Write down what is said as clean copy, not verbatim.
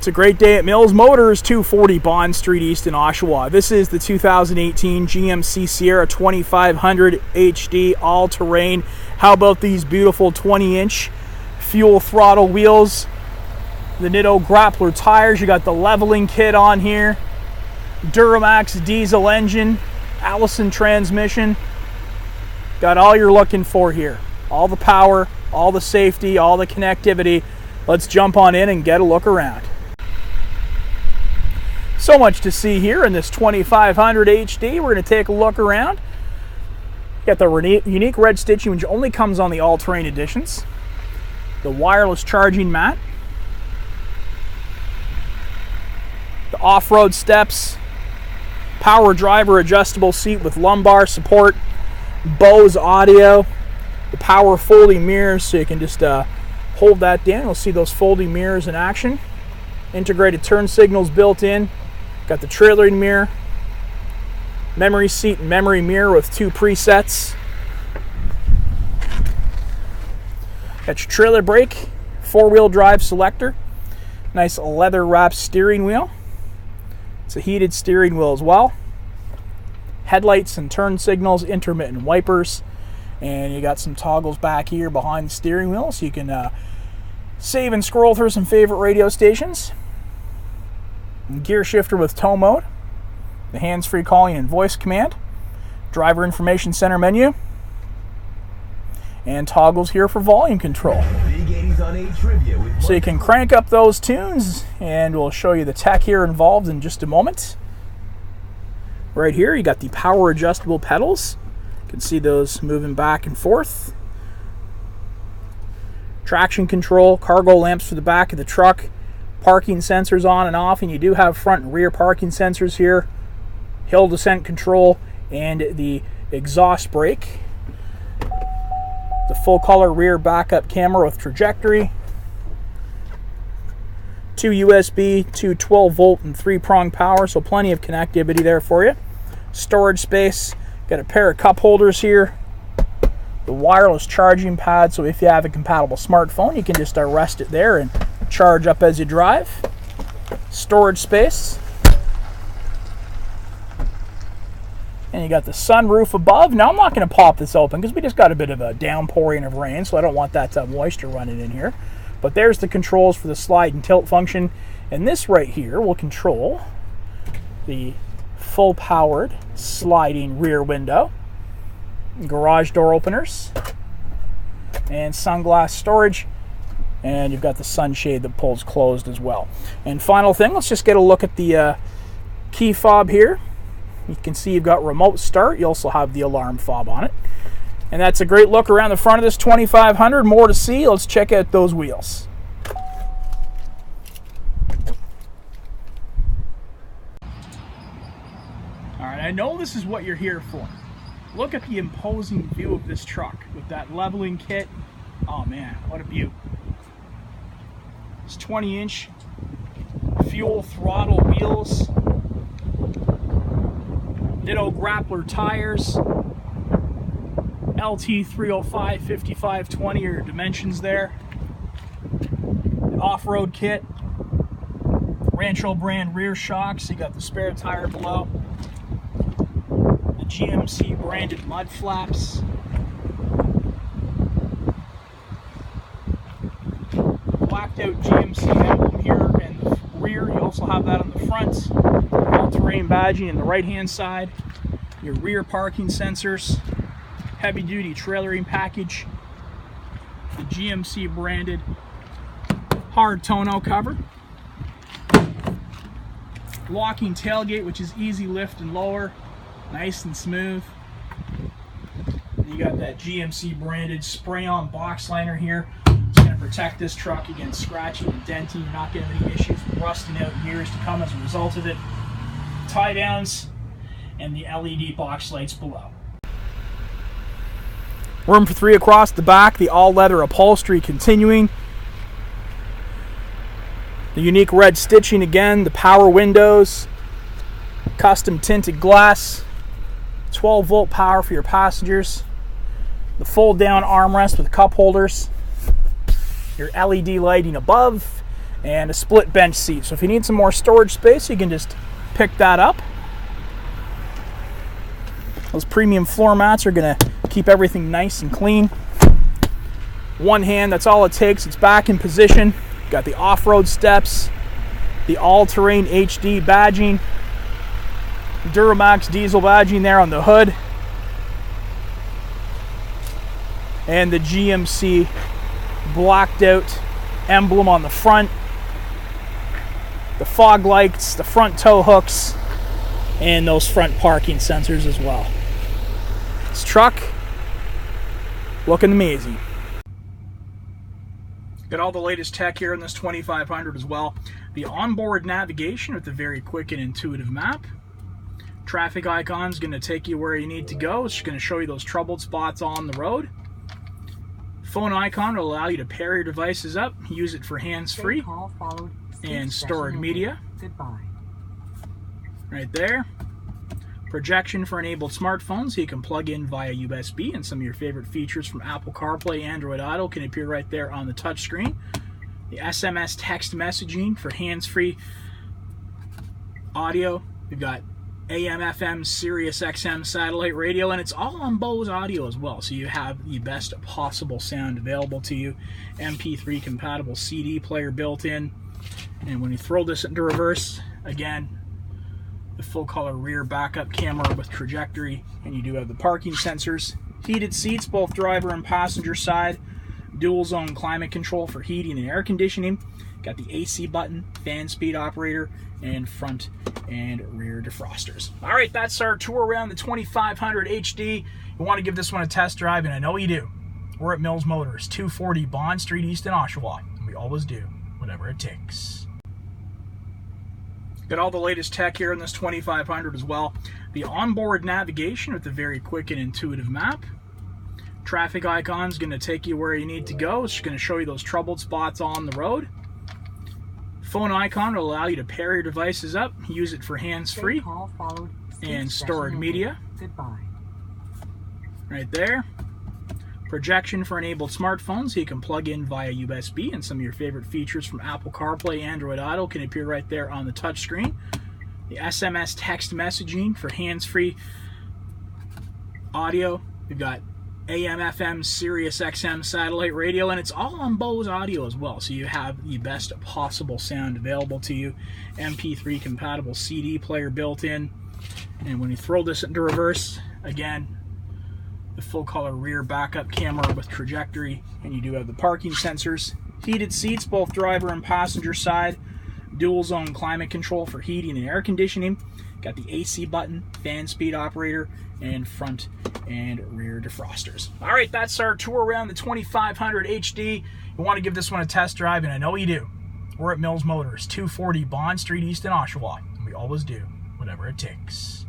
It's a great day at Mills Motors, 240 Bond Street East in Oshawa. This is the 2018 GMC Sierra 2500 HD all-terrain. How about these beautiful 20-inch fuel throttle wheels? The Nitto grappler tires. You got the leveling kit on here. Duramax diesel engine. Allison transmission. Got all you're looking for here. All the power, all the safety, all the connectivity. Let's jump on in and get a look around. So much to see here in this 2500 HD. We're going to take a look around. Got the unique red stitching, which only comes on the all-terrain editions. The wireless charging mat. The off-road steps. Power driver adjustable seat with lumbar support. Bose audio. The power folding mirrors, so you can just hold that down. You'll see those folding mirrors in action. Integrated turn signals built in. Got the trailering mirror, memory seat and memory mirror with 2 presets. Got your trailer brake, 4-wheel drive selector, nice leather wrapped steering wheel. It's a heated steering wheel as well. Headlights and turn signals, intermittent wipers, and you got some toggles back here behind the steering wheel so you can save and scroll through some favorite radio stations. Gear shifter with tow mode, the hands-free calling and voice command, driver information center menu, and toggles here for volume control. So you can crank up those tunes, and we'll show you the tech here involved in just a moment. Right here you got the power adjustable pedals. You can see those moving back and forth. Traction control, cargo lamps for the back of the truck. Parking sensors on and off, and you do have front and rear parking sensors here. Hill descent control and the exhaust brake. The full color rear backup camera with trajectory. 2 USB, 2 12-volt and 3-prong power, so plenty of connectivity there for you. Storage space. Got a pair of cup holders here. The wireless charging pad, so if you have a compatible smartphone, you can just rest it there and charge up as you drive. Storage space. And you got the sunroof above. Now I'm not going to pop this open because we just got a bit of a downpouring of rain, so I don't want that moisture running in here. But there's the controls for the slide and tilt function. And this right here will control the full powered sliding rear window. Garage door openers. And sunglass storage. And you've got the sunshade that pulls closed as well. And final thing, let's just get a look at the key fob here. You can see you've got remote start. You also have the alarm fob on it. And that's a great look around the front of this 2500. More to see. Let's check out those wheels. All right, I know this is what you're here for. Look at the imposing view of this truck with that leveling kit. Oh man, what a beaut. It's 20-inch fuel throttle wheels, Nitto grappler tires, LT 305 5520 are your dimensions there. Off-road kit, Rancho brand rear shocks. You got the spare tire below, the GMC branded mud flaps. Blacked out GMC emblem here in the rear. You also have that on the front. All-terrain badging in the right-hand side. Your rear parking sensors. Heavy-duty trailering package. The GMC branded hard tonneau cover. Locking tailgate, which is easy lift and lower. Nice and smooth. You got that GMC branded spray-on box liner here. Protect this truck against scratching and denting. You're not getting any issues with rusting out in years to come as a result of it. Tie downs and the LED box lights below. Room for 3 across the back. The all leather upholstery continuing. The unique red stitching again. The power windows. Custom tinted glass. 12-volt power for your passengers. The fold down armrest with cup holders. Your LED lighting above, and a split bench seat. So if you need some more storage space, you can just pick that up. Those premium floor mats are going to keep everything nice and clean. One hand, that's all it takes. It's back in position. Got the off-road steps, the all-terrain HD badging, Duramax diesel badging there on the hood, and the GMC blacked out emblem on the front, the fog lights, the front tow hooks, and those front parking sensors as well. This truck looking amazing. Got all the latest tech here in this 2500 as well. The onboard navigation with a very quick and intuitive map. Traffic icon's going to take you where you need to go. It's going to show you those troubled spots on the road. Phone icon will allow you to pair your devices up, use it for hands-free and stored media. Goodbye. Right there. Projection for enabled smartphones, so you can plug in via USB, and some of your favorite features from Apple CarPlay, Android Auto can appear right there on the touchscreen. The SMS text messaging for hands-free audio. We've got AM, FM, Sirius XM satellite radio, and it's all on Bose audio as well, so you have the best possible sound available to you. MP3 compatible CD player built in, and when you throw this into reverse, again, the full color rear backup camera with trajectory, and you do have the parking sensors, heated seats both driver and passenger side, dual zone climate control for heating and air conditioning, got the AC button, fan speed operator, and front and rear defrosters. All right, that's our tour around the 2500 HD. You want to give this one a test drive, and I know you do. We're at Mills Motors, 240 Bond Street East in Oshawa, and we always do whatever it takes. Got all the latest tech here in this 2500 as well. The onboard navigation with a very quick and intuitive map. Traffic icon's going to take you where you need to go. It's going to show you those troubled spots on the road. Phone icon will allow you to pair your devices up, use it for hands-free and stored media. Goodbye. Right there. Projection for enabled smartphones, so you can plug in via USB, and some of your favorite features from Apple CarPlay, Android Auto can appear right there on the touchscreen. The SMS text messaging for hands-free audio. We've got AM, FM, Sirius XM satellite radio, and it's all on Bose audio as well, so you have the best possible sound available to you. MP3 compatible CD player built in, and when you throw this into reverse, again, the full color rear backup camera with trajectory, and you do have the parking sensors, heated seats both driver and passenger side, dual zone climate control for heating and air conditioning, got the AC button, fan speed operator, and front and rear defrosters. All right, that's our tour around the 2500 HD. You want to give this one a test drive, and I know you do. We're at Mills Motors, 240 Bond Street East in Oshawa, and we always do whatever it takes.